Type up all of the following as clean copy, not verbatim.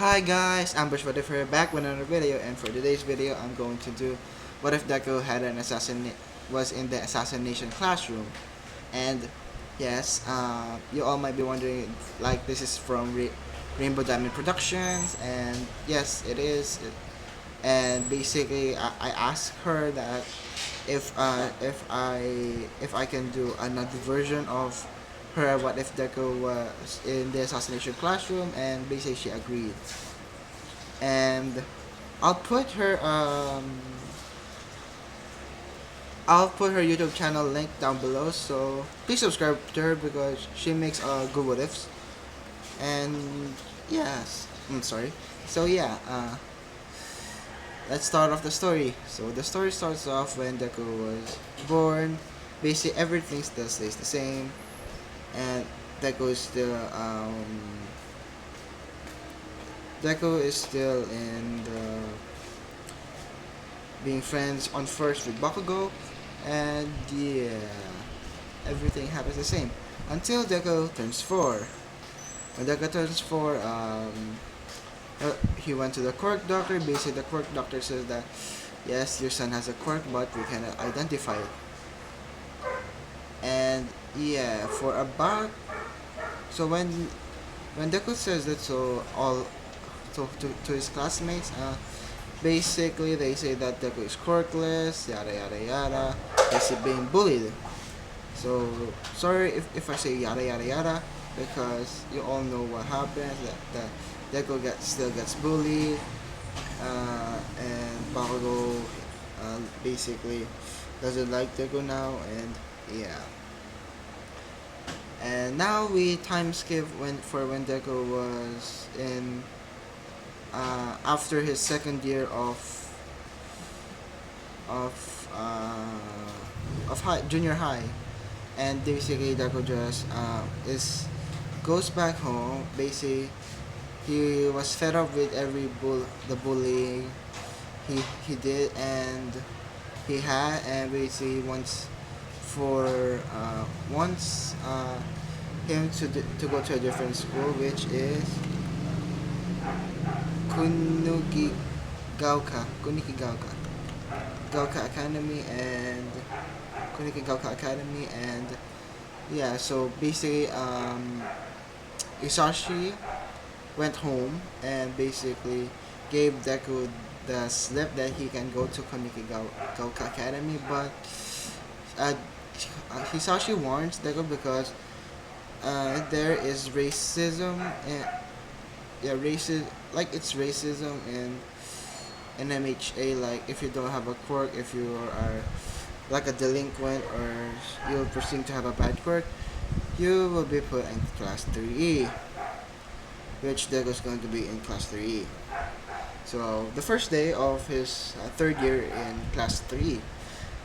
Hi guys, I'm Bush. What if we're back with another video, and for today's video I'm going to do what if Deku had an was in the assassination classroom. And yes, you all might be wondering, like, this is from Rainbow Diamond Productions, and yes, it is. And basically I asked her that if I can do another version of her what if Deku was in the assassination classroom, and basically she agreed. And I'll put her I'll put her YouTube channel link down below, so please subscribe to her because she makes good what ifs. And yes, I'm sorry. So yeah, let's start off the story. So the story starts off when Deku was born. Basically everything still stays the same, and Deku is still Deku is still in the being friends on first with Bakugo, and yeah, everything happens the same until Deku turns 4. When Deku turns 4, he went to the quirk doctor. Basically, the quirk doctor says that yes, your son has a quirk, but we cannot identify it. And yeah, for about so when Deku says that, so all to his classmates, basically they say that Deku is quirkless, yada yada yada. He's being bullied. So sorry if I say yada yada yada, because you all know what happens. That Deku still gets bullied, and Bakugo basically doesn't like Deku now, and yeah. And now we time skip when Deku was in after his second year of junior high, and basically Deku just is goes back home. Basically, he was fed up with the bullying he did, and he had, and basically wants him to go to a different school, which is Kuniki Gauka Academy, and Kuniki Gauka Academy, and yeah. So basically, Isashi went home and basically gave Deku the slip that he can go to Gauka Academy, but uh, Hisashi warns Deku because there is racism, and yeah, like it's racism in MHA. Like if you don't have a quirk, if you are like a delinquent, or you're perceived to have a bad quirk, you will be put in class 3E, which Deku is going to be in class 3E. So the first day of his third year in class 3,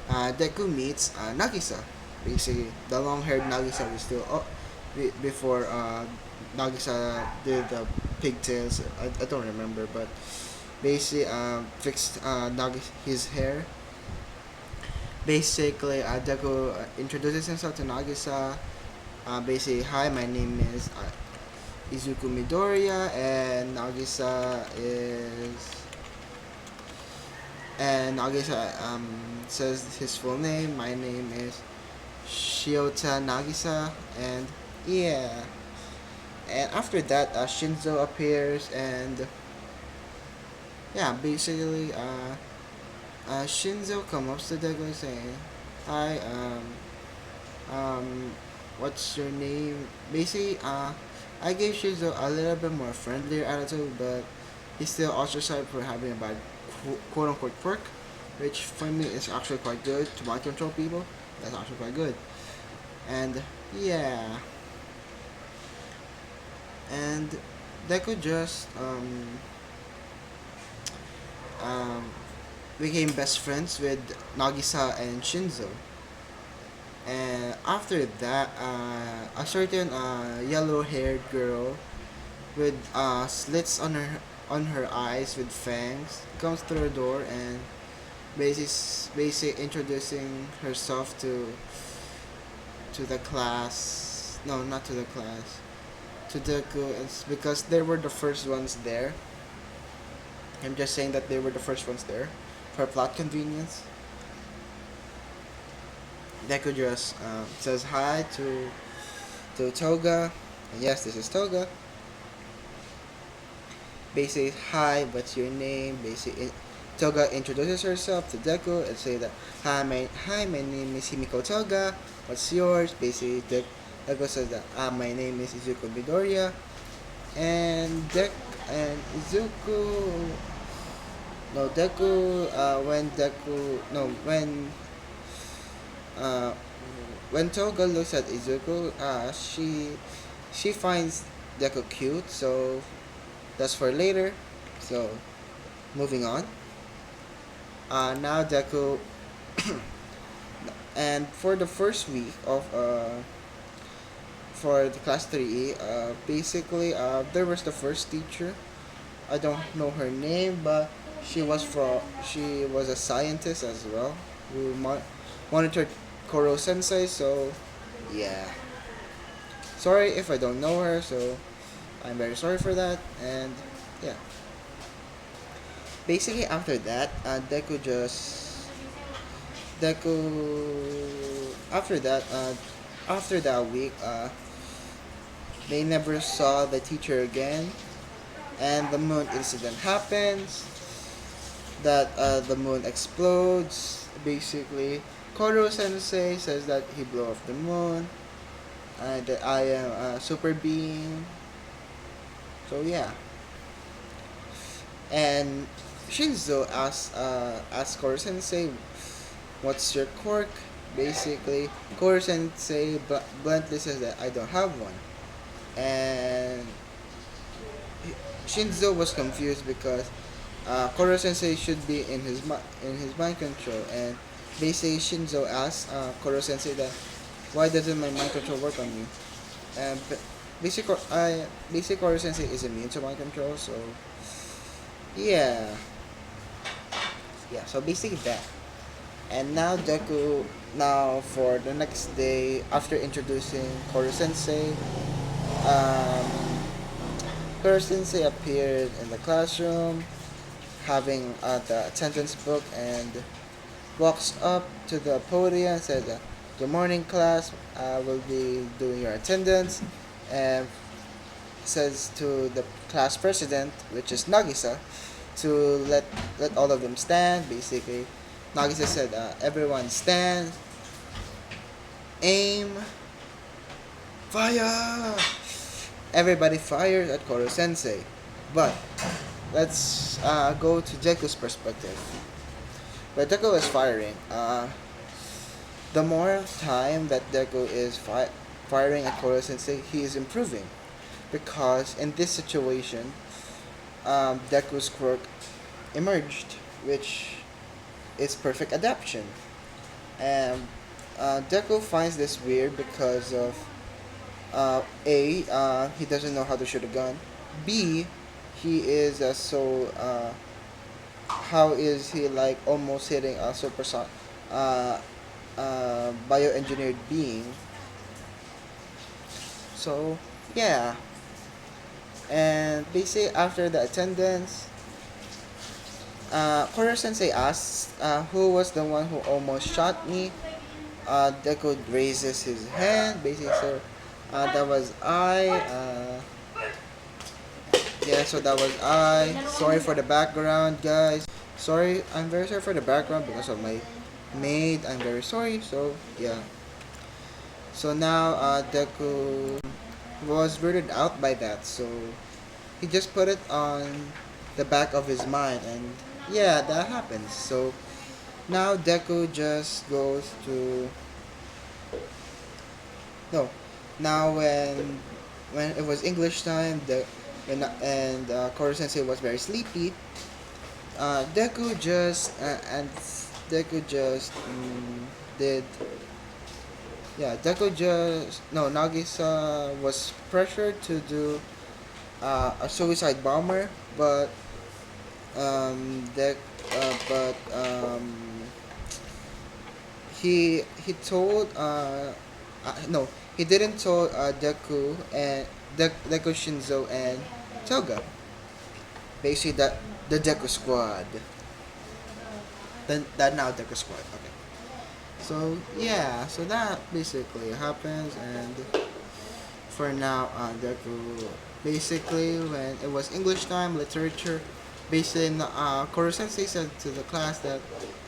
Deku meets Nagisa. Basically, the long-haired Nagisa was still before Nagisa did the pigtails. I don't remember, but basically fixed his hair. Basically, Deku introduces himself to Nagisa. Basically, hi, my name is Izuku Midoriya, and Nagisa says his full name. My name is Shiota Nagisa, and yeah. And after that, Shinzo appears, and yeah, basically, Shinzo comes up to Deku saying, "Hi, what's your name?" Basically, I gave Shinzo a little bit more friendlier attitude, but he's still ostracized for having a bad quote unquote quirk, which for me is actually quite good to mind control people. That's actually quite good. And yeah, and Deku just um, became best friends with Nagisa and Shinzo. And after that, a certain yellow-haired girl with slits on her eyes with fangs comes through the door, and basically introducing herself to the class. No, not to the class. To Deku, it's because they were the first ones there. I'm just saying that they were the first ones there for plot convenience. Deku just says hi to Toga. And yes, this is Toga. Basically, hi, what's your name? Basically, Toga introduces herself to Deku and say that hi, my name is Himiko Toga. What's yours? Basically, Deku says that my name is Izuku Midoriya, and Izuku. No, Deku. Uh, when Toga looks at Izuku, she finds Deku cute. So that's for later. So moving on. Now Deku, and for the first week of for the class 3E, basically there was the first teacher. I don't know her name, but she was a scientist as well who monitored Koro Sensei. So yeah, sorry if I don't know her. So I'm very sorry for that. And yeah, basically after that, Deku after that after that week, they never saw the teacher again, and the moon incident happens. That the moon explodes. Basically, Koro Sensei says that he blew off the moon, and that I am a super being. So yeah, and Shinzo asks Koro Sensei, "What's your quirk?" Basically, Koro Sensei bluntly says that I don't have one, and Shinzo was confused because Koro Sensei should be in in his mind control, and basically Shinzo asks Koro Sensei that why doesn't my mind control work on you? And basic Koro Sensei is immune to mind control, so yeah, yeah. So basically that. And now Deku, now for the next day after introducing Koro Sensei, um, Koro Sensei appeared in the classroom having the attendance book and walks up to the podium and says, "Good morning, class. I will be doing your attendance," and says to the class president, which is Nagisa, to let all of them stand. Basically, Nagisa said, "Everyone stand, aim, fire." Everybody fires at Koro Sensei, but let's go to Deku's perspective. When Deku is firing, the more time that Deku is firing at Koro Sensei, he is improving. Because in this situation, Deku's quirk emerged, which is perfect adaptation. And Deku finds this weird because of he doesn't know how to shoot a gun. B, he is how is he like almost hitting a uh, bioengineered being? So yeah, and basically after the attendance, Koro Sensei asks, "Who was the one who almost shot me?" Deku raises his hand, basically, so that was I. Yeah, so that was I. Sorry for the background, guys. Sorry, I'm very sorry for the background because of my maid. I'm very sorry. So yeah. So now Deku was weirded out by that. So he just put it on the back of his mind, and yeah, that happens. So now Deku just goes to no. Now when it was English time, and Koro Sensei was very sleepy. Deku just and Deku just did Deku just no Nagisa was pressured to do a suicide bomber, but Dek but he told no, he didn't told Deku and Deku Shinzo and Toga basically that the Deku Squad. The now Deku Squad. Okay. So yeah, so that basically happens, and for now, Deku basically when it was English time, literature, basically, Koro Sensei said to the class that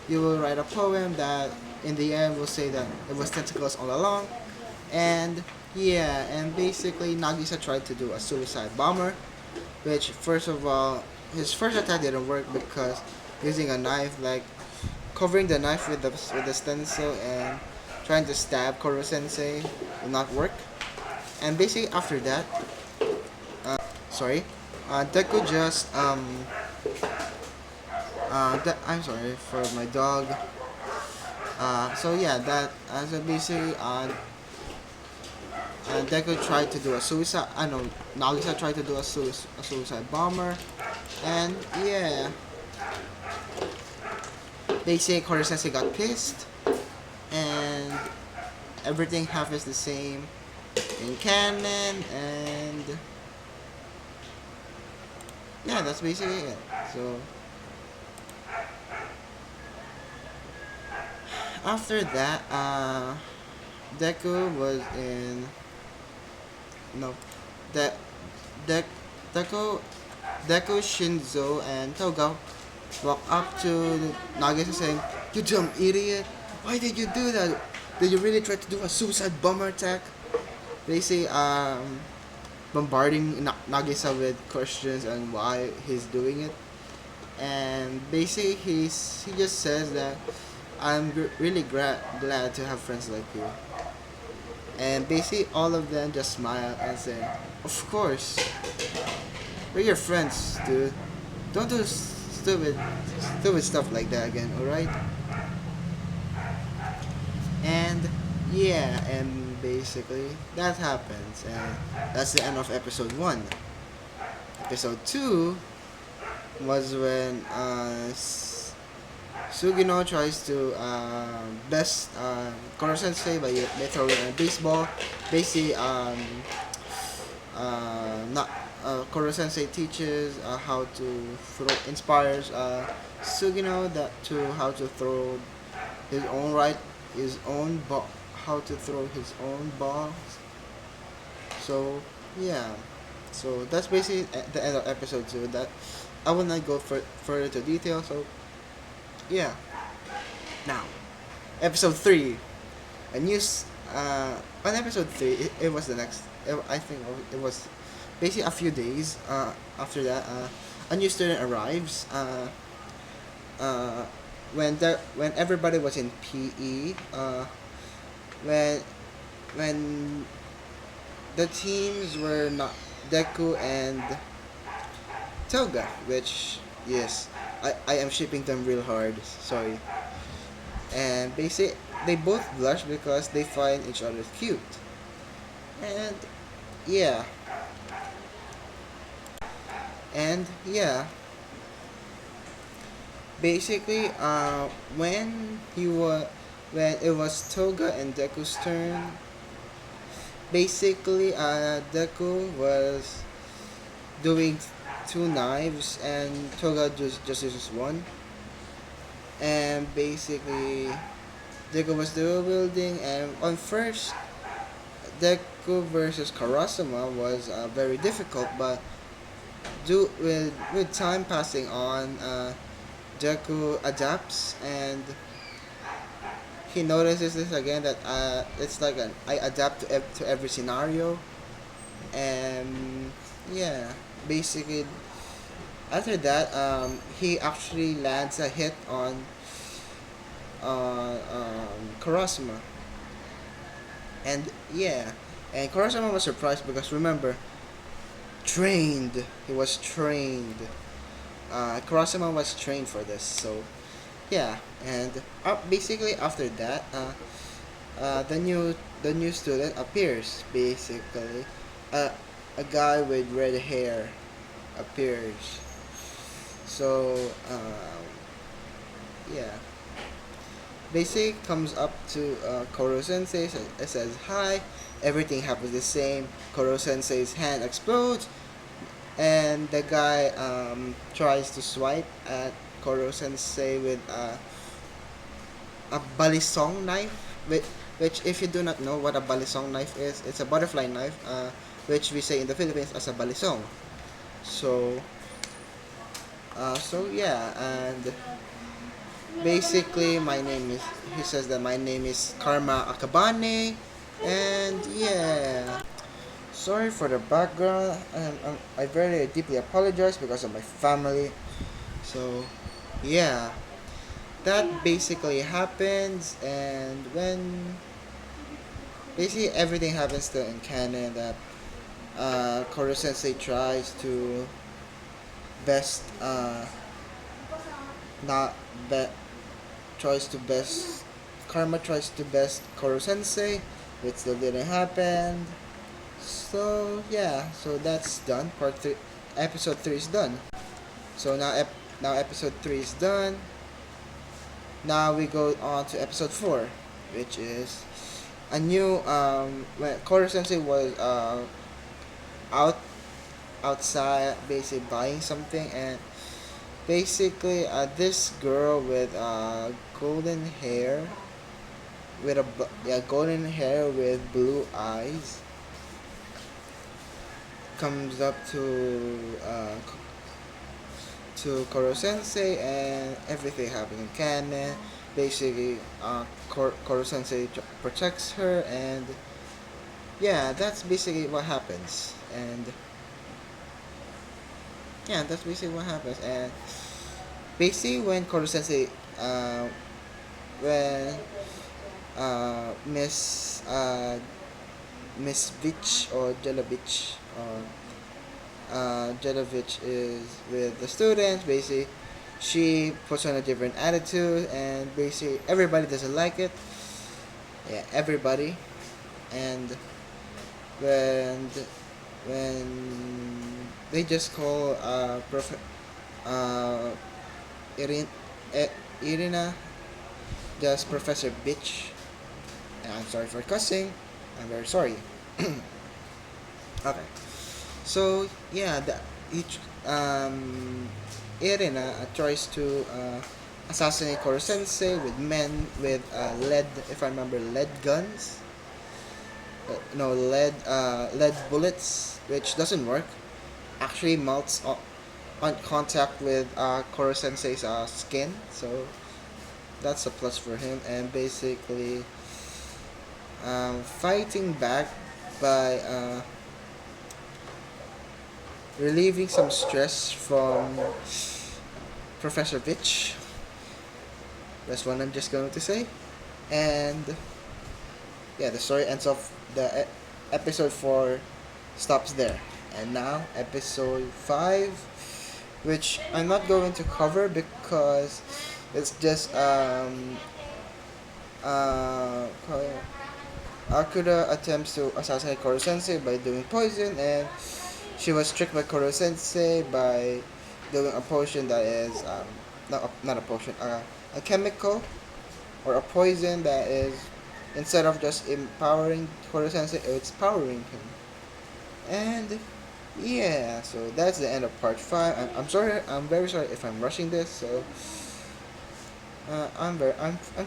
you will write a poem that in the end will say that it was tentacles all along, and yeah, and basically Nagisa tried to do a suicide bomber, which first of all, his first attack didn't work because using a knife, like covering the knife with the stencil and trying to stab Koro Sensei will not work. And basically after that, sorry, Deku just I'm sorry for my dog. So yeah, that as a basically Deku tried to do a suicide. I know Nagisa tried to do a suicide bomber, and yeah, basically Koro Sensei got pissed, and everything happens the same in canon, and yeah, that's basically it. So after that, Deku was in no, De- De- Deku Deku, Shinzo, and Toga walk up to Nagisa saying, "You dumb idiot! Why did you do that? Did you really try to do a suicide bomber attack?" They say bombarding Nagisa with questions and why he's doing it, and basically he just says that I'm really glad to have friends like you. And basically all of them just smile and say, "Of course, we're your friends, dude. Don't do stupid stuff like that again, alright?" And yeah, and basically that happens, and that's the end of episode 1. Episode 2 was when Sugino tries to best Koro Sensei by throwing a baseball. Basically, not Koro Sensei teaches how to throw, inspires Sugino that to how to throw his own his own ball, how to throw his own ball. So yeah, so that's basically the end of episode 2. That I will not go further to detail. So yeah, now episode 3, a news. On episode 3, it was the next. I think it was basically a few days after that. A new student arrives. Uh, when everybody was in PE. When when the teams were not Deku and Toga, which yes, I am shipping them real hard. Sorry. And basically they both blush because they find each other cute. And yeah, and yeah, basically when it was Toga and Deku's turn, basically Deku was doing two knives and Toga just uses one. And basically Deku was dual wielding, and on first Deku versus Karasuma was very difficult, but with time passing on, Deku adapts, and he notices this again that it's like I adapt to every scenario, and yeah, basically after that he actually lands a hit on Kurasuma, and yeah, and Kurasuma was surprised because remember, he was trained. Kurasuma was trained for this, so yeah, and basically after that, the new student appears. Basically, uh, a guy with red hair appears. So yeah, basically comes up to Koro Sensei, says hi. Everything happens the same. Koro Sensei's hand explodes. and the guy tries to swipe at Koro Sensei with a balisong knife, which if you do not know what a balisong knife is, it's a butterfly knife, which we say in the Philippines as a balisong. So, yeah, and basically my name is. He says that my name is Karma Akabane, and yeah. Sorry for the background. I very deeply apologize because of my family. So, yeah, that basically happens, and when basically everything happens still in canon that Koro Sensei tries to best not bet tries to best Karma tries to best Koro Sensei, which still didn't happen. So yeah, so that's done. Part three, episode three is done. So now episode three is done. Now we go on to episode four, which is a new when Koro Sensei was out outside basically buying something, and basically this girl with golden hair with golden hair with blue eyes comes up to Koro Sensei, and everything happens in canon. Basically, Koro Sensei protects her, and yeah, that's basically what happens. And yeah, that's basically what happens. And basically, when Koro Sensei, when Miss Vich or Jelovich or Jelovich is with the students, basically she puts on a different attitude, and basically everybody doesn't like it. Yeah, everybody. And when when they just call uh Irin, Irina just Professor Bitch. And I'm sorry for cussing. I'm very sorry. Okay. So yeah, each Irina tries to assassinate Koro Sensei with men with lead, if I remember, lead guns. No, lead bullets, which doesn't work. Actually, melts on contact with Koro Sensei's skin, so that's a plus for him. And basically, fighting back by relieving some stress from Professor Vitch. That's what I'm just going to say. And yeah, the story ends off. Episode 4 stops there. And now, episode 5, which I'm not going to cover because it's just uh, Akira attempts to assassinate Koro Sensei by doing poison, and she was tricked by Koro Sensei by doing a potion that is not a potion, a chemical or a poison that is, instead of just empowering Koro Sensei, it's powering him. And yeah, so that's the end of part 5. I'm sorry, I'm very sorry if I'm rushing this. So I'm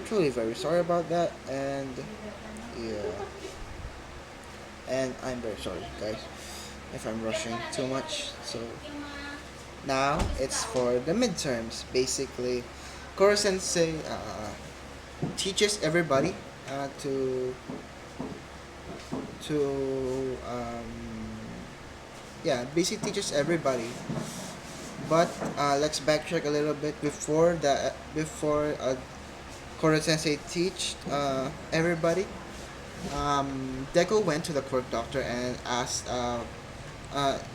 truly very sorry about that. And yeah, and I'm very sorry, guys, if I'm rushing too much. So now it's for the midterms. Basically, Koro Sensei teaches everybody to yeah, basically teaches everybody. But let's backtrack a little bit before Koro Sensei teach everybody. Deku went to the quirk doctor and asked,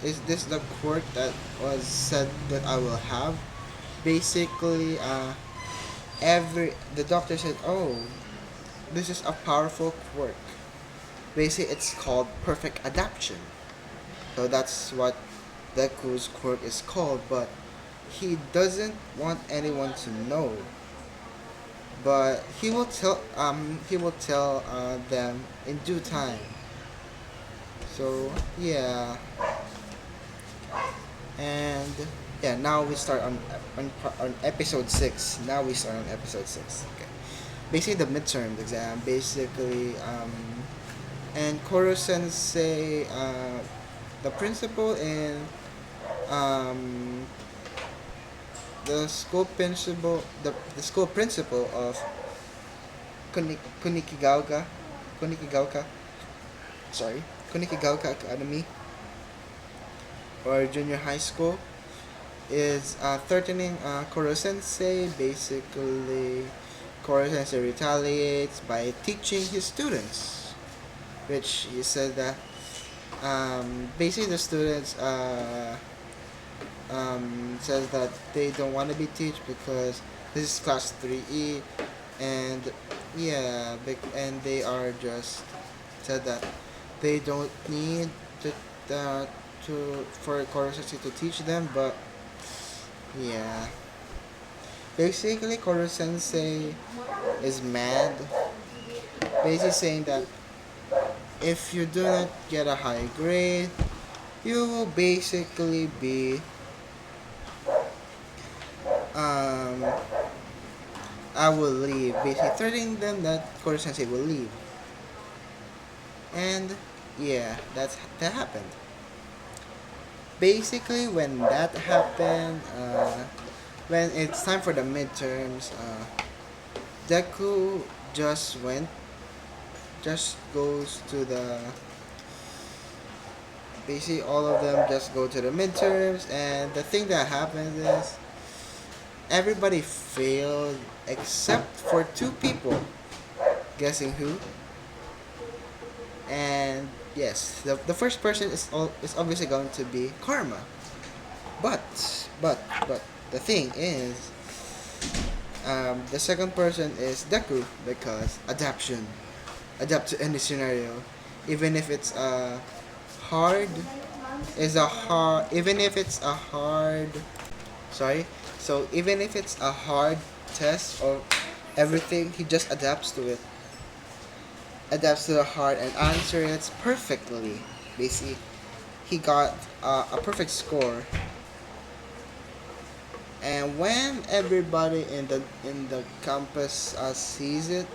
"Is this the quirk that was said that I will have?" Basically, the doctor said, "Oh, this is a powerful quirk. Basically, it's called perfect adaptation." So that's what Deku's quirk is called, but he doesn't want anyone to know. But he will tell them in due time. So yeah, And yeah, now we start on episode 6. Now we start on episode 6. Okay. Basically the midterm exam. Basically, and Koro Sensei, the principal and um, the school principal of Kunikigaoka, Kunikigaoka, sorry, Kunikigaoka Academy or junior high school is threatening Koro Sensei. Basically, Koro Sensei retaliates by teaching his students, which he said that basically the students says that they don't want to be teach because this is class 3E, and yeah, and they are just said that they don't need uh, to for Koro Sensei to teach them, but yeah. Basically, Koro Sensei is mad. Basically, saying that if you do not get a high grade, you will basically be um I will leave. Basically, threatening them that Koro Sensei will leave, and yeah, that happened. Basically, when that happened, when it's time for the midterms, Deku just went, just goes to the. Basically, all of them just go to the midterms, and the thing that happens is everybody failed except for two people. Guessing who? And yes, the first person is obviously going to be Karma. But but the thing is, the second person is Deku because adaptation, adapt to any scenario, even if it's hard, even if it's a hard, sorry, so even if it's a hard test or everything, he just adapts to it, adapts to the hard and answers it perfectly. Basically, he got a perfect score. And when everybody in the campus sees it,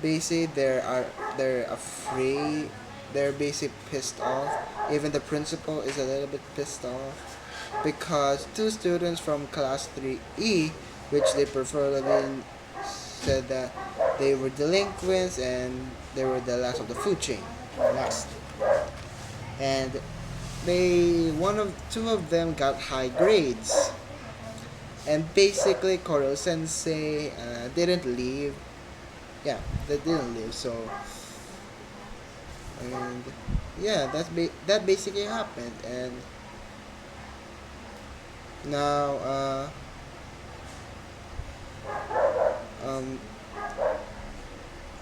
basically they're afraid. They're basically pissed off. Even the principal is a little bit pissed off because two students from class 3E, which they preferably said that they were delinquents and they were the last of the food chain. Last. And they one of two of them got high grades. And basically Koro Sensei didn't leave. Yeah, they didn't leave. So and yeah, that basically happened. And now um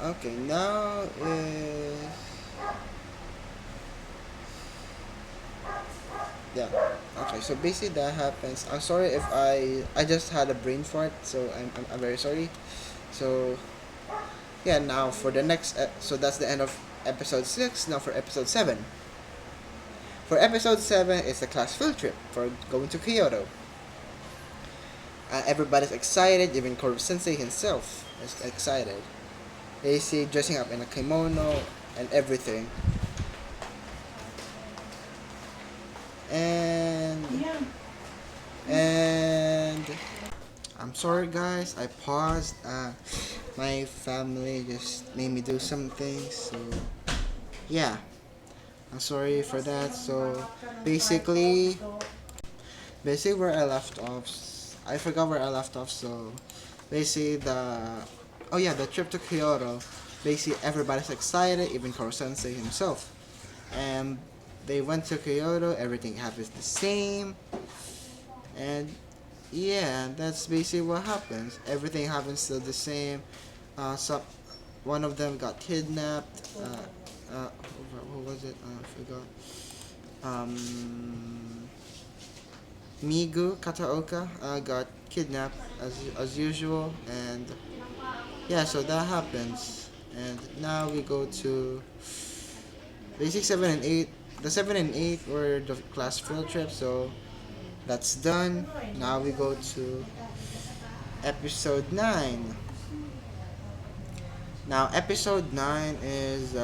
okay, now is yeah. Okay, so basically that happens. I'm sorry if I just had a brain fart, so I'm very sorry. So yeah, now for the next so that's the end of episode 6. Now for episode 7. For episode 7 it's a class field trip for going to Kyoto. Everybody's excited, even Koro Sensei himself is excited. They see dressing up in a kimono and everything. And and I'm sorry guys, I paused. My family just made me do some things, so yeah, I'm sorry for that. So basically, basically where I left off, I forgot where I left off. So basically oh yeah, the trip to Kyoto. Basically everybody's excited, even Koro Sensei himself. And they went to Kyoto. Everything happens the same, and yeah, that's basically what happens. Everything happens still the same. So one of them got kidnapped. Who was it? I forgot. Migu Kataoka got kidnapped as usual, and yeah, so that happens. And now we go to basic 7 and 8. The 7 and 8 were the class field trip, so That's done. Now we go to episode 9. Now episode 9 is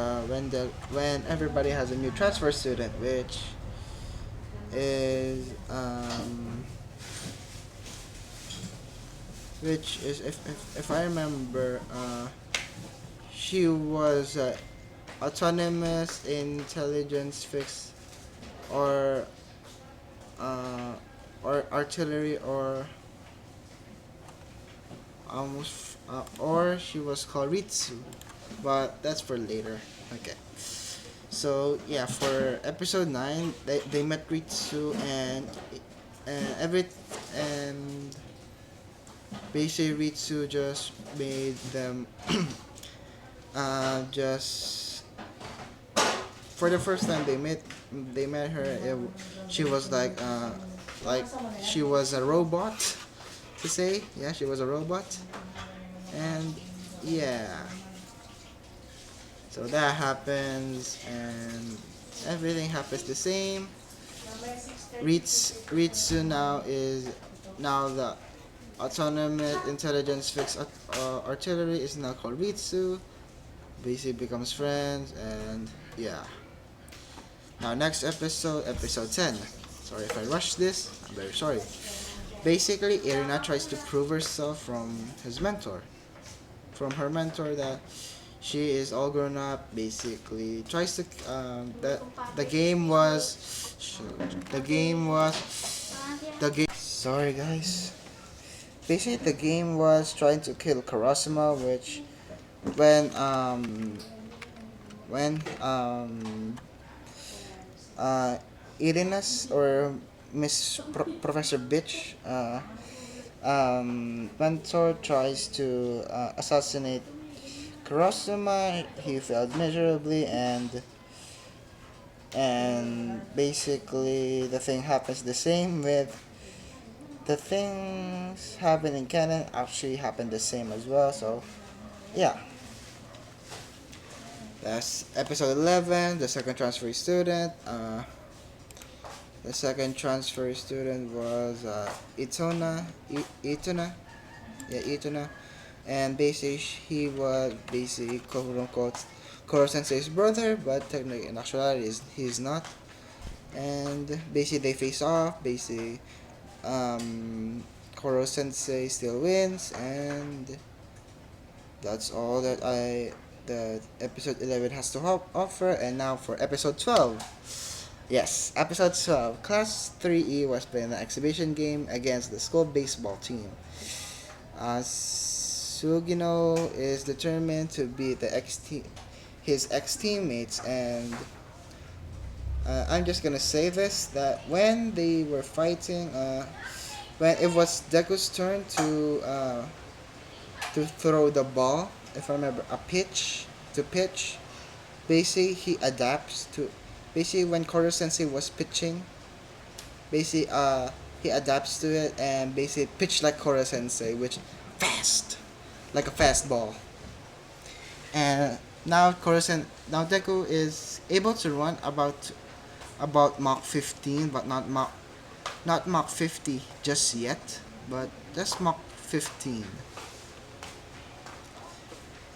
when everybody has a new transfer student, is um, which is if I remember, she was autonomous intelligence fix, or uh, or artillery, or she was called Ritsu, but that's for later. Okay. So yeah, for episode 9, they met Ritsu, every and basically Ritsu just made them just for the first time they met her. She was like she was a robot, to say. Yeah, she was a robot. And yeah, so that happens, and everything happens the same. Ritsu now the autonomous intelligence fixed artillery is now called Ritsu. Basically becomes friends, and yeah. Now next episode 10. Sorry if I rushed this. I'm very sorry. Basically, Irina tries to prove herself from her mentor, that she is all grown up. Basically, tries to the game was the game was the game. Sorry guys. Basically, the game was trying to kill Karasuma, which when um when uh Irina's, or Professor Bitch, mentor tries to assassinate Kurosuma. He failed miserably, and basically the thing happens the same with the things happen in canon actually happen the same as well. So yeah, that's episode 11. The second transfer student. The second transfer student was Itona. Yeah, Itona. And basically, he was basically quote unquote Koro Sensei's brother, but technically in actuality he's not. And basically, they face off. Basically, Koro Sensei still wins, and that's all that episode 11 has to offer. And now for episode 12. Yes, episode 12. Class 3E was playing an exhibition game against the school baseball team. Sugino is determined to beat his ex teammates, and I'm just gonna say this, that when they were fighting, when it was Deku's turn to throw the ball, if I remember, to pitch. Basically, he adapts to. Basically, when Koro Sensei was pitching, basically, he adapts to it and basically pitch like Koro Sensei, which fast, like a fastball. And now Deku is able to run about Mach 15, but not Mach 50 just yet, but just Mach 15.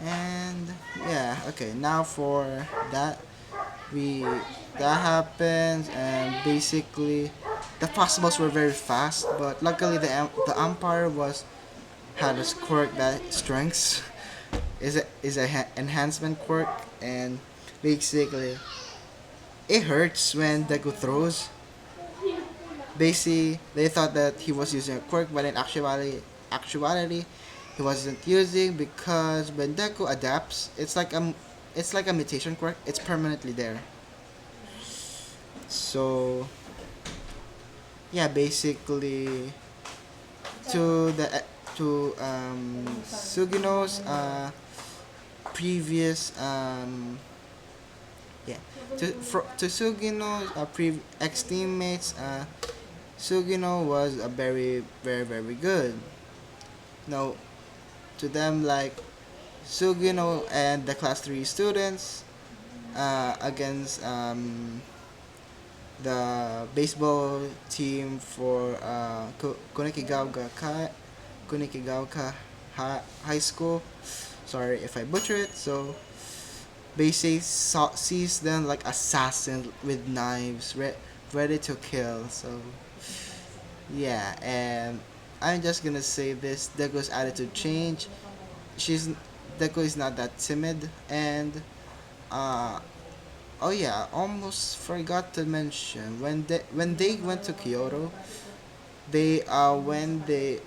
And yeah, okay. Now for that, we that happens, and basically the possibles were very fast, but luckily the umpire was had a quirk that strengths is a enhancement quirk, and basically it hurts when Deku throws. Basically, they thought that he was using a quirk, but in actuality, he wasn't using, because when Deku adapts, it's like a mutation quirk. It's permanently there. So yeah, basically to the to Sugino's previous yeah to Sugino's ex teammates, Sugino was a very very very good. Now to them, like, Sugino and the class 3 students against the baseball team for Kunikigaoka High School. Sorry if I butcher it. So basically sees them like assassins with knives, ready to kill. So yeah, and I'm just gonna say this: Deko's attitude change. She's Deko is not that timid, and uh, oh yeah, almost forgot to mention when they went to Kyoto, they when they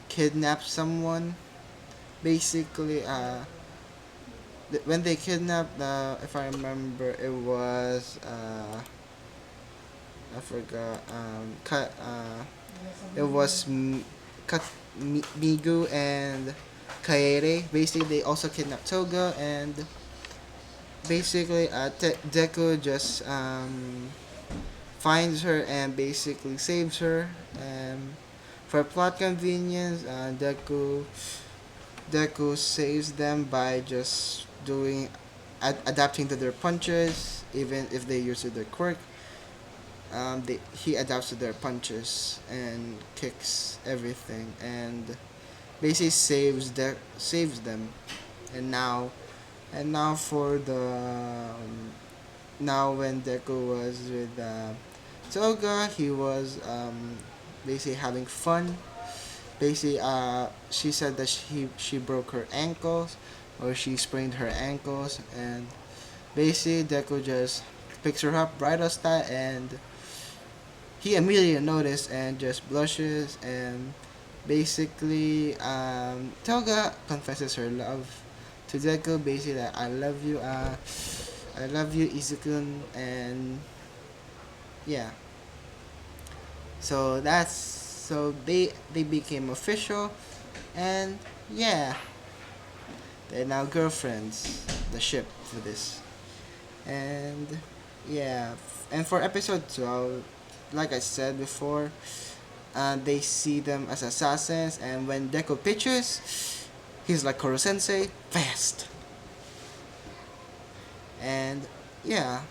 kidnapped someone. Basically, when they kidnapped, if I remember, it was I forgot. It was Migu and Kaede. Basically, they also kidnapped Toga, and basically, Deku just finds her and basically saves her. For plot convenience, Deku saves them by just doing adapting to their punches, even if they use their quirk. He adapts to their punches and kicks everything, and basically saves them. And now for the now when Deku was with Toga, he was basically having fun. Basically, she said that she broke her ankles, or she sprained her ankles, and basically Deku just picks her up right on style, and he immediately noticed and just blushes, and basically Toga confesses her love to Deku. Basically, that I love you, Izukun, and yeah. So they became official, and yeah, they're now girlfriends. The ship for this, and yeah, and for episode 12, like I said before, they see them as assassins, and when Deku pitches, he's like Koro Sensei, fast, and yeah,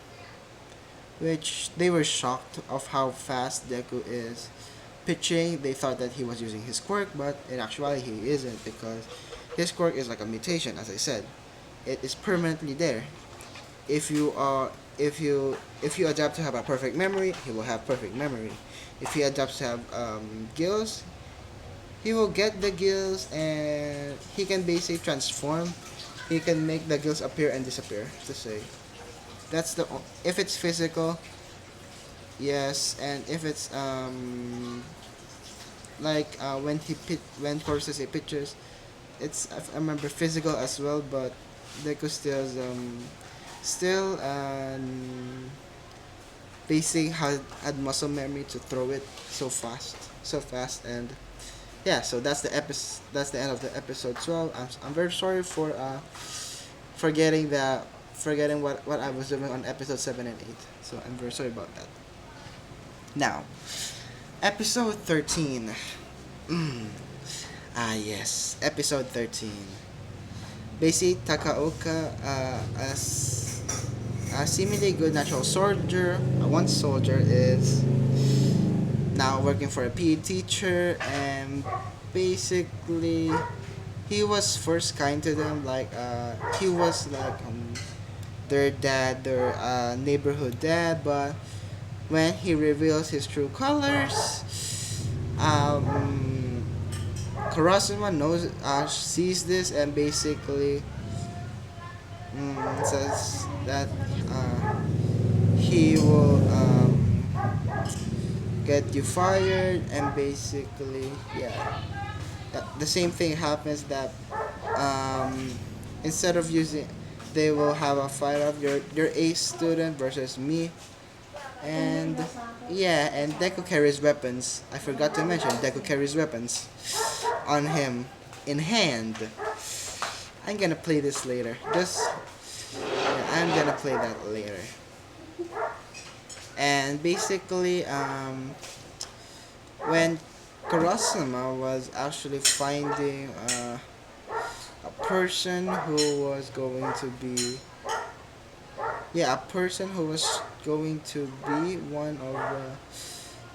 which they were shocked of how fast Deku is pitching. They thought that he was using his quirk, but in actuality he isn't, because his quirk is like a mutation. As I said, it is permanently there. If you are if you adapt to have a perfect memory, he will have perfect memory. If he adapts to have gills, he will get the gills, and he can basically transform. He can make the gills appear and disappear. To say that's the if it's physical, yes, and if it's like when courses he pictures, it's I remember physical as well, but Deku still basically had muscle memory to throw it so fast, and yeah. So that's the episode. That's the end of the episode 12. I'm very sorry for forgetting what I was doing on episode 7 and 8. So I'm very sorry about that. Now, episode 13. Mm. Yes, episode 13. Basically, Takaoka, as a seemingly good natural soldier, one soldier, is now working for a PE teacher, and basically, he was first kind to them. Like, he was like their dad, their neighborhood dad, but when he reveals his true colors, um, Karasuma sees this, and basically says that he will get you fired, and basically, yeah, the same thing happens that um, instead of using, they will have a fight of your A student versus me, and yeah, and Deku carries weapons. I forgot to mention Deku carries weapons on him in hand. I'm gonna play this later. Yeah, I'm gonna play that later. And basically, when Kurosama was actually finding a person who was going to be yeah, a person who was going to be one of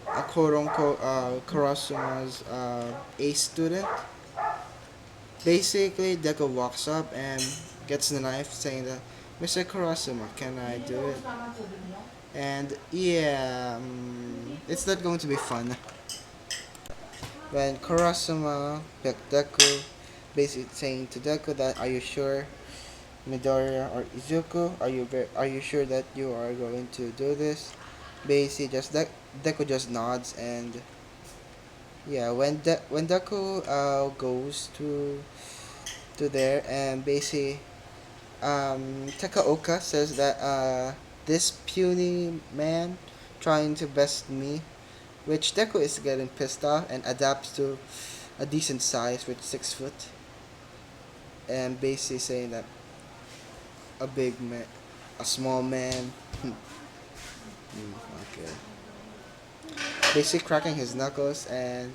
a quote unquote Karasuma's A student. Basically, Deku walks up and gets the knife, saying that, Mr. Karasuma, can I do it? And yeah, it's not going to be fun. When Karasuma picked Deku, basically saying to Deku that, are you sure, Midoriya or Izuku, are you sure that you are going to do this? Basically, Deku just nods, and yeah, when Deku goes to there, and basically Takaoka says that this puny man trying to best me, which Deku is getting pissed off and adapts to a decent size with 6 foot, and basically saying that a big man, a small man, okay, basically cracking his knuckles and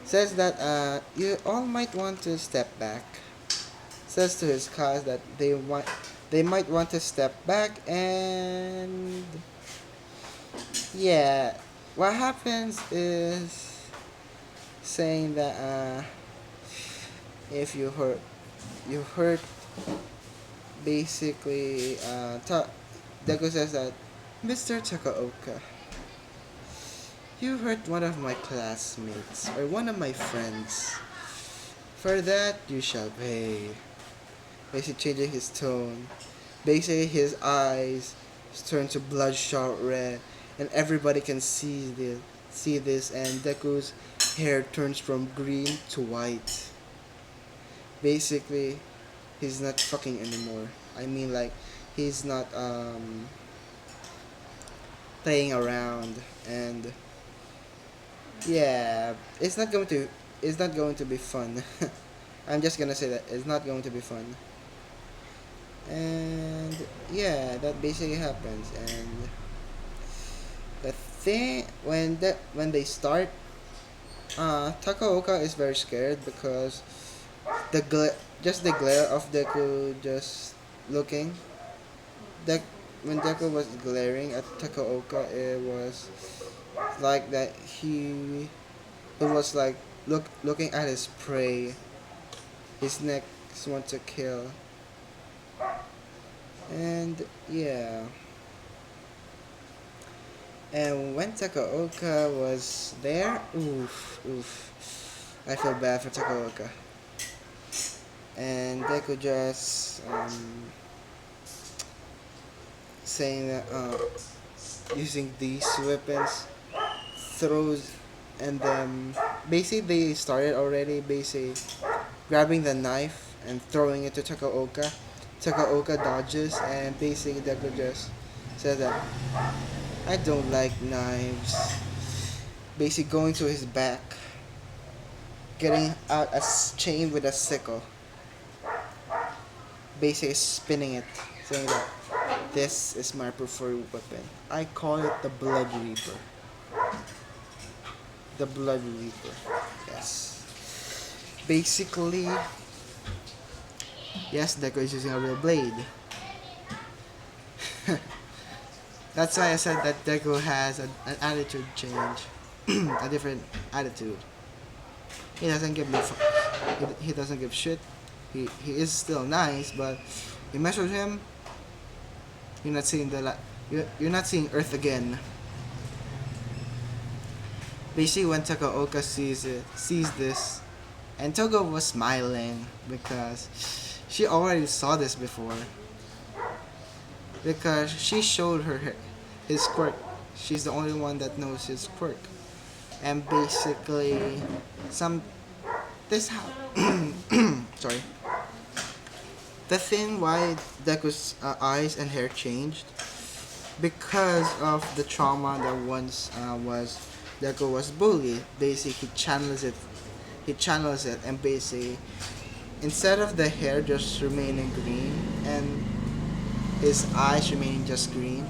says that you all might want to step back. Says to his cause that they might want to step back, and yeah, what happens is saying that if you hurt basically Deku says that, Mr. Takaoka, you hurt one of my classmates or one of my friends. For that you shall pay. Basically changing his tone. Basically his eyes turn to bloodshot red, and everybody can see this, and Deku's hair turns from green to white. Basically, he's not fucking anymore. I mean, like, he's not playing around, and yeah, it's not going to be fun. I'm just gonna say that it's not going to be fun. And yeah, that basically happens. And the thing when they start, Takaoka is very scared because just the glare of Deku just looking. Dek when Deku was glaring at Takaoka, it was like that it was like looking at his prey. His next one to kill. And yeah. And when Takaoka was there, oof. I feel bad for Takaoka. And Deku just saying that using these weapons throws, and then basically they started already basically grabbing the knife and throwing it to Takaoka. Takaoka dodges, and basically Deku just says that, I don't like knives. Basically going to his back, getting out a chain with a sickle, basically spinning it, saying that this is my preferred weapon. I call it the Blood Reaper. The Blood Reaper. Yes. Basically, yes, Deku is using a real blade. That's why I said that Deku has an attitude change, a different attitude. He doesn't give he doesn't give shit. He is still nice, but you mess with him, you're not seeing you're not seeing Earth again. Basically, when Takaoka sees this, and Togo was smiling because she already saw this before. Because she showed his quirk. She's the only one that knows his quirk. And basically, this how sorry. The thing why Deku's eyes and hair changed, because of the trauma that once was Deku was bullied. Basically, He channels it, and basically, instead of the hair just remaining green and his eyes remaining just green,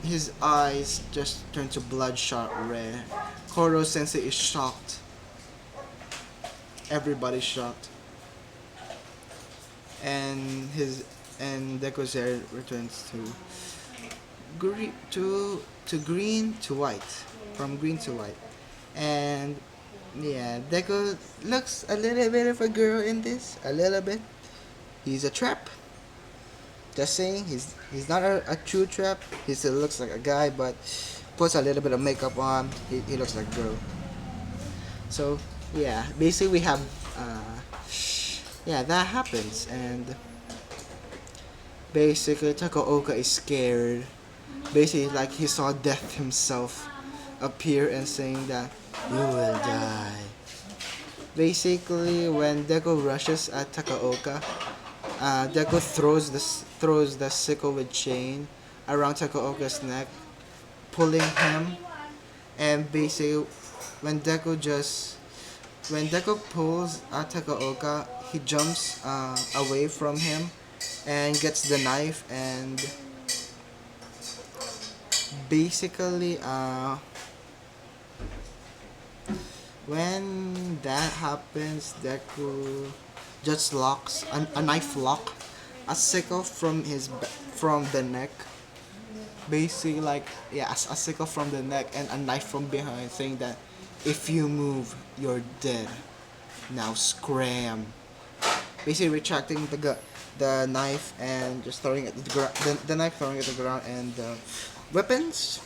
his eyes just turn to bloodshot red. Koro Sensei is shocked. Everybody's shocked. And and Deku's hair returns green to green to white, from green to white, and yeah, Deku looks a little bit of a girl in this, a little bit. He's a trap. Just saying, he's not a true trap. He still looks like a guy, but puts a little bit of makeup on. He looks like a girl. So yeah, basically we have yeah, that happens, and basically Takaoka is scared. Basically, like he saw death himself appear and saying that you will die. Basically, when Deku rushes at Takaoka, Deku throws the sickle with chain around Takaoka's neck, pulling him. And basically, when Deku just when Deku pulls at Takaoka, he jumps away from him and gets the knife. And basically, when that happens, Deku just locks a knife lock, a sickle from the neck. Basically, like yeah, a sickle from the neck and a knife from behind, saying that if you move, you're dead. Now scram. Basically, retracting the knife and just throwing it at the ground. The knife throwing it at the ground, and the weapons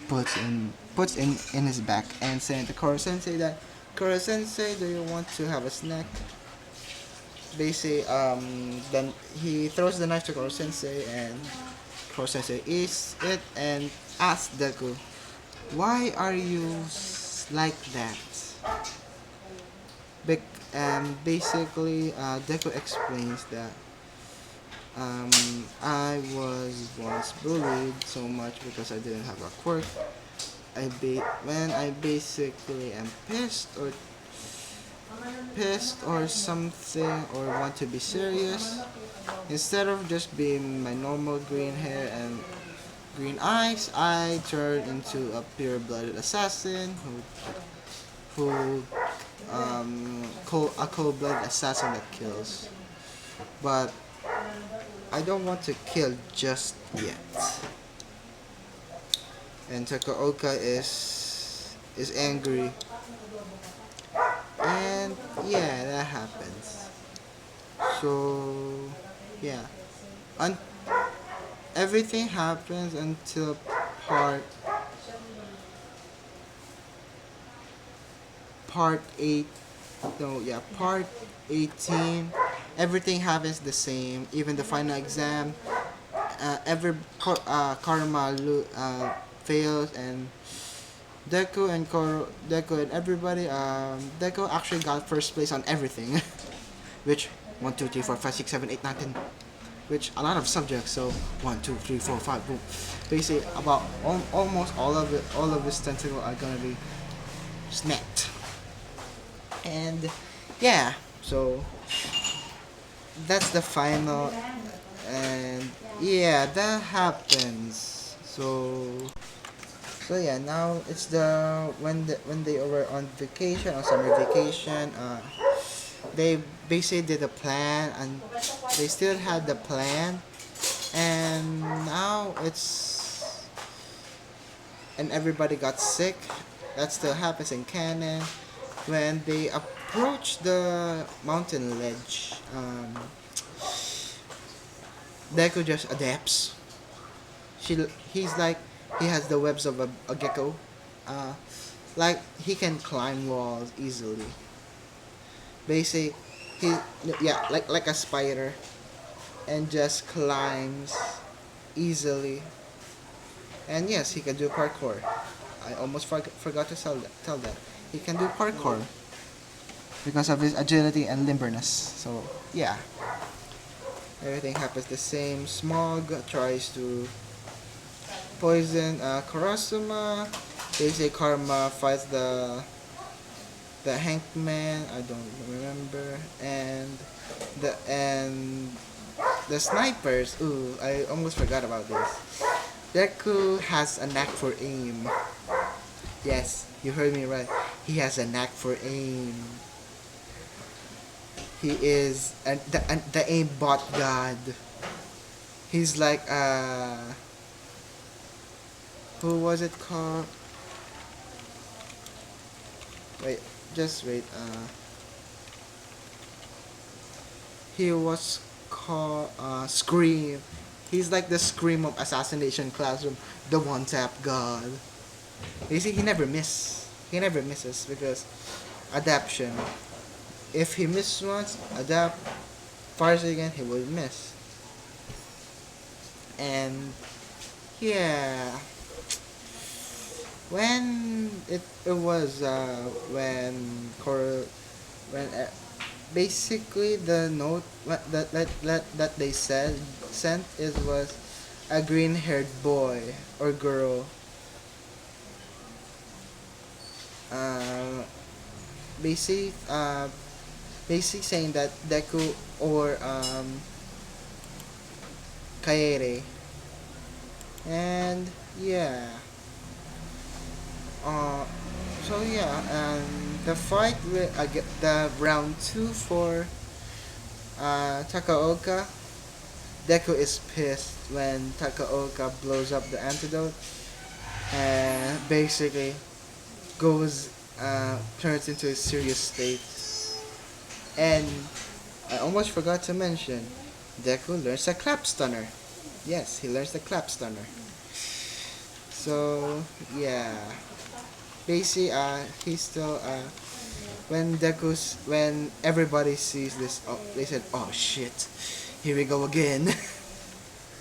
puts in his back and saying to Koro Sensei that Koro Sensei, do you want to have a snack? Basically, then he throws the knife to Koro Sensei, and Koro Sensei eats it and asks Deku, "Why are you like that?" Basically, Deku explains that I was once bullied so much because I didn't have a quirk. When I basically am pissed or something or want to be serious, instead of just being my normal green hair and green eyes, I turn into a pure-blooded assassin who a cold-blooded assassin that kills. But I don't want to kill just yet. And Takaoka is angry, and yeah, that happens. So yeah, un- everything happens until part part 8. No, yeah, part 18. Everything happens the same, even the final exam. Karma fails, and Deku and everybody. Deku actually got first place on everything, which 1, 2, 3, 4, 5, 6, 7, 8, 9, 10, which a lot of subjects. So 1, 2, 3, 4, 5, boom. Basically, about almost all of his tentacles are gonna be snapped, and yeah. So that's the final, and yeah, that happens. So yeah, now it's when they were on vacation, on summer vacation. They basically did a plan, and they still had the plan, and now and everybody got sick. That still happens in canon. When they approach the mountain ledge, Deku just adapts. He's like he has the webs of a gecko. Uh, like he can climb walls easily. Basically, he yeah like a spider, and just climbs easily. And yes, he can do parkour. I almost forgot to tell that he can do parkour because of his agility and limberness. So yeah, everything happens the same. Smog tries to poison Kurasuma. They say Karma fights the Hankman. I don't remember. And the snipers. Ooh, I almost forgot about this. Deku has a knack for aim. Yes, you heard me right. He has a knack for aim. He is the aimbot god. He's like who was it called? Wait, just wait. He was called Scream. He's like the Scream of Assassination Classroom, the one tap god. You see, he never miss. He never misses because adaption. If he misses once, adapt, fires again, he will miss. And yeah, when it was when basically the note that they sent is was a green haired boy or girl, uh, basic basic saying that Deku or Kaede. And yeah, uh so yeah, and the fight with the round 2 for Takaoka. Deku is pissed when Takaoka blows up the antidote and basically goes turns into a serious state. And I almost forgot to mention, Deku learns a clap stunner. Yes, he learns the clap stunner. So yeah, basically he's still when everybody sees this, oh, they said, oh shit, here we go again.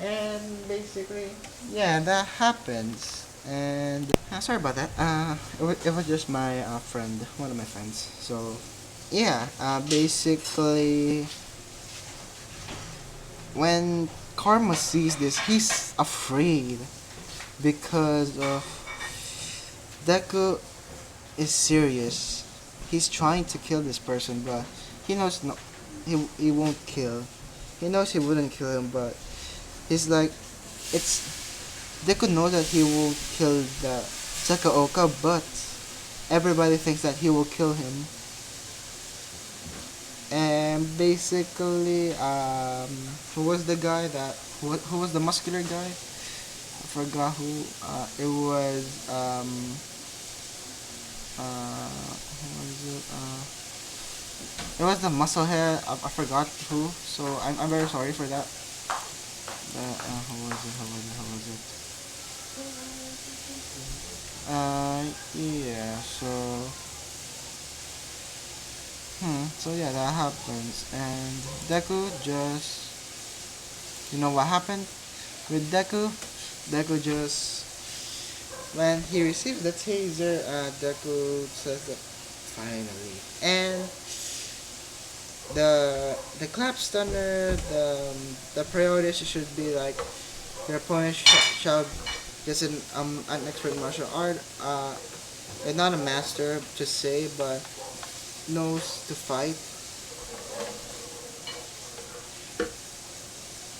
And basically, yeah, that happens. And sorry about that. It was just my friend, one of my friends. So yeah, basically, when Karma sees this, he's afraid because Deku is serious. He's trying to kill this person, but he knows no, he won't kill. He knows he wouldn't kill him, but he's like, it's Deku knows that he will kill the Sakaoka, but everybody thinks that he will kill him. And basically, who was the guy that who was the muscular guy? I forgot who. It was who was it? It was the muscle head. I forgot who. So I'm very sorry for that. Who was it? Who was it? Who was it? Yeah. So yeah, that happens, and Deku just, you know what happened with Deku? Deku just, when he receives the taser, Deku says that finally, and the clap stunner, the priority should be like your opponent shall just an expert martial art, and not a master to say, but knows to fight.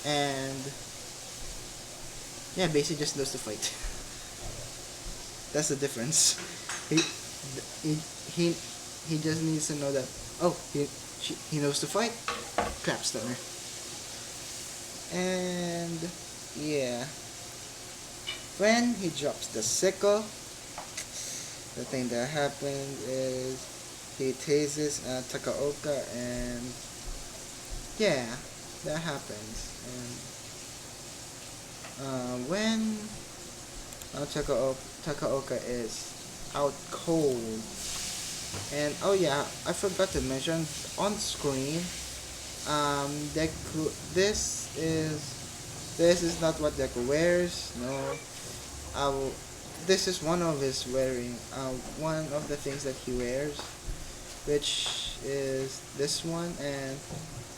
And yeah, basically just knows to fight. That's the difference. He he he, he just needs to know that, oh, he knows to fight. Crap stunner. And yeah, when he drops the sickle, the thing that happens is he tases Takaoka, and yeah, that happens. And when Takaoka is out cold, and oh yeah, I forgot to mention on screen, Deku. This is not what Deku wears. No, this is one of his wearing. One of the things that he wears, which is this one, and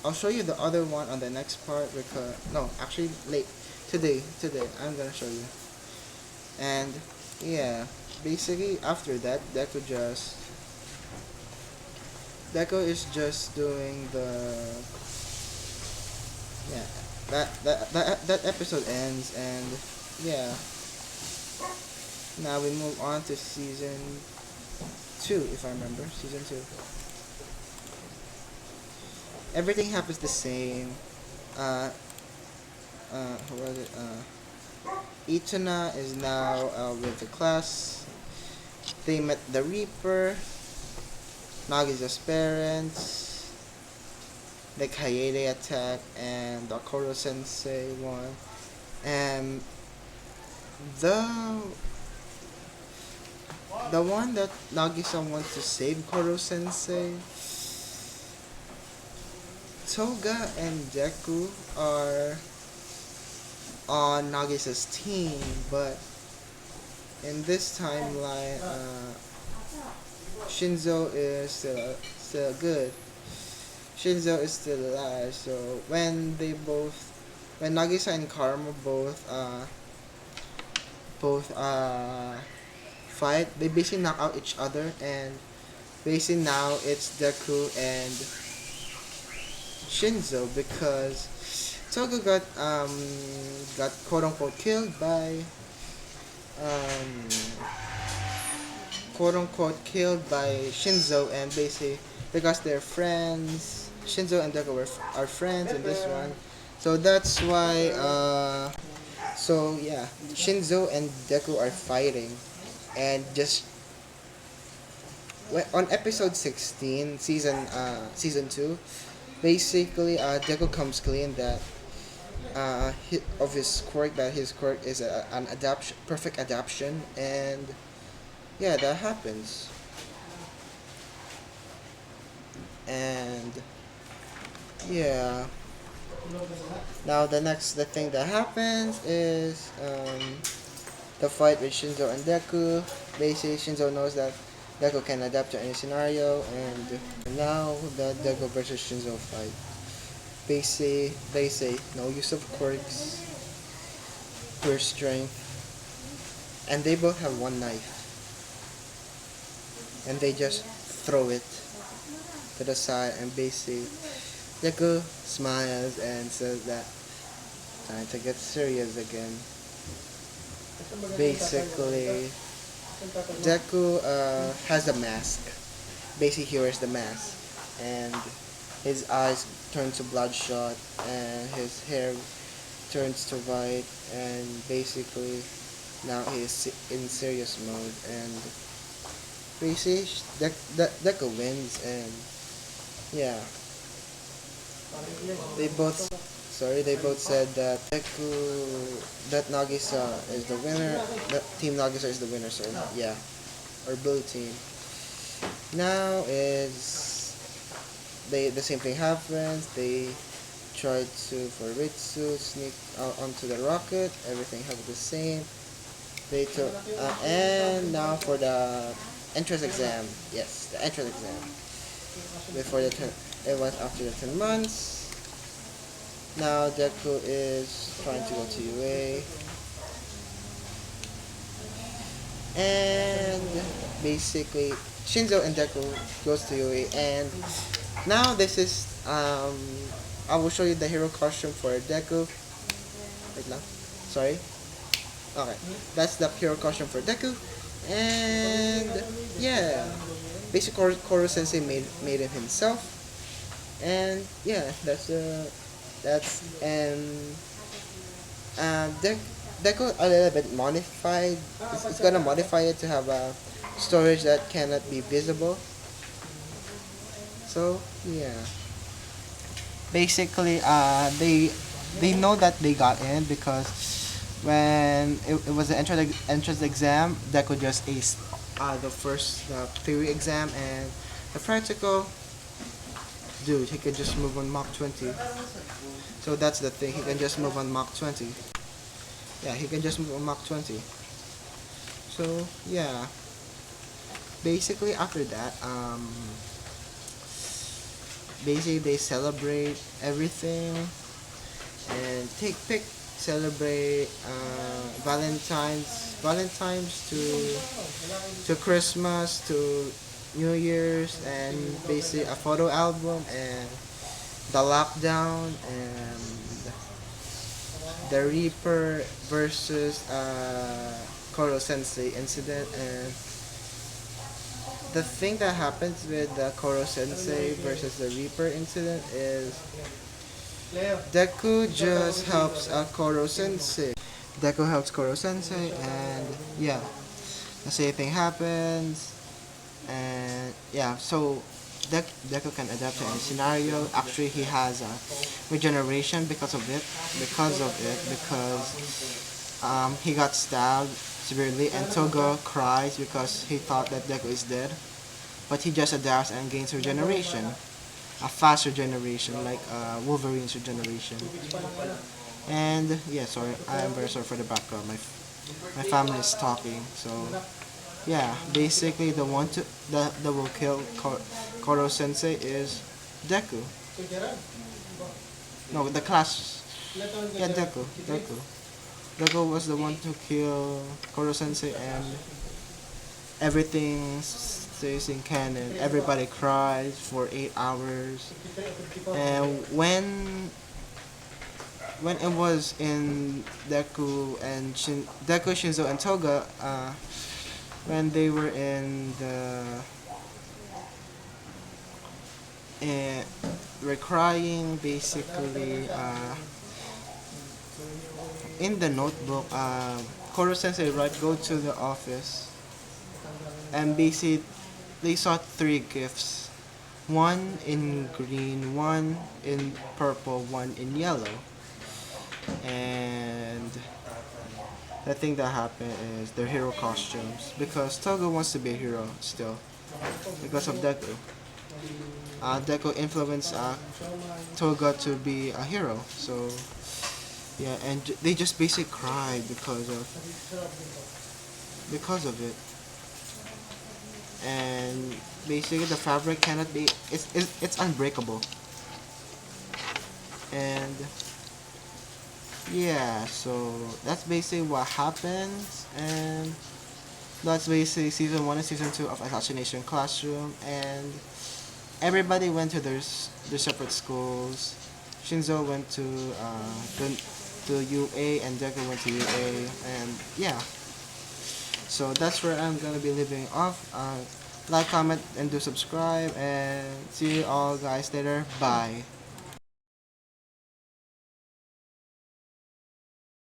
I'll show you the other one on the next part because no, actually late today I'm gonna show you. And yeah, basically after that, Deku is just doing the, yeah, that episode ends, and yeah, now we move on to season 2, if I remember, season 2. everything happens the same. Uh, Who was it? Ituna is now with the class. They met the Reaper, Nagisa's parents, the Kaede attack, and the Koro Sensei one. And the the one that Nagisa wants to save Koro Sensei, Toga and Deku are on Nagisa's team, but in this timeline, Shinzo is still good. Shinzo is still alive. So when Nagisa and Karma both fight, they basically knock out each other, and basically now it's Deku and Shinzo because Toga got quote unquote killed by um quote unquote killed by Shinzo, and basically because they're friends, Shinzo and Deku are friends in this one. So that's why so yeah, Shinzo and Deku are fighting, and just on episode 16, season 2, basically Deku comes clean that of his quirk, that his quirk is an adaptation, perfect adaptation, and yeah, that happens. And yeah, now the thing that happens is the fight with Shinzo and Deku. Basically, Shinzo knows that Deku can adapt to any scenario, and now the Deku versus Shinzo fight. Basically, they say no use of quirks, pure strength, and they both have one knife, and they just throw it to the side, and basically Deku smiles and says that time to get serious again. Basically, Deku has a mask. Basically, he wears the mask, and his eyes turn to bloodshot, and his hair turns to white, and basically now he is in serious mode. And basically, Deku wins, and yeah, they both said that that Nagisa is the winner, that Team Nagisa is the winner, so yeah, or blue team. Now is the same thing happens, they tried to, for Ritsu, sneak out onto the rocket, everything happened the same. They took, and now for the entrance exam, yes, the entrance exam. Before it was after the 10 months. Now Deku is trying to go to UA, and basically Shinzo and Deku goes to UA, and now this is I will show you the hero costume for Deku. Wait lang. Sorry. Okay, that's the hero costume for Deku, and yeah, basically Koro Sensei made it himself, and yeah, that's and Deco a little bit modified. It's gonna modify it to have a storage that cannot be visible. So yeah, basically they know that they got in because when it was the entrance exam, Deco just aced the first theory exam, and the practical, dude, he could just move on Mach 20. So that's the thing, he can just move on Mach 20. Yeah, he can just move on Mach 20. So yeah, basically after that, basically they celebrate everything and take pic, celebrate Valentine's to Christmas to New Year's, and basically a photo album, and the lockdown, and the Reaper versus Koro Sensei incident, and the thing that happens with the Koro Sensei versus the Reaper incident is Deku just helps Koro Sensei. Deku helps Koro Sensei, and yeah, the same thing happens, and yeah, so Deku can adapt to any scenario. Actually, he has a regeneration because he got stabbed severely, and Togo cries because he thought that Deku is dead, but he just adapts and gains regeneration, a fast regeneration like Wolverine's regeneration. And yeah, sorry, I am very sorry for the background. My family is talking, so yeah, basically the one to that will kill Koro Sensei is Deku. No, the class. Yeah, Deku. Deku was the one to kill Koro Sensei, and everything stays in canon. Everybody cries for 8 hours, and when it was in Deku, Shinzo, and Toga, when they were in the uh, were crying basically in the notebook. Koro Sensei go to the office, and basically they saw three gifts, one in green, one in purple, one in yellow. And the thing that happened is their hero costumes, because Toga wants to be a hero still because of Deku. Deku influenced Toga to be a hero, so yeah, and they just basically cried because of it. And basically the fabric cannot be, it's unbreakable. And yeah, so that's basically what happens, and that's basically season 1 and season 2 of Assassination Classroom. And everybody went to their separate schools. Shinzo went to UA, and Deku went to UA, and yeah. So that's where I'm gonna be leaving off. Like, comment, and do subscribe, and see you all guys later. Bye.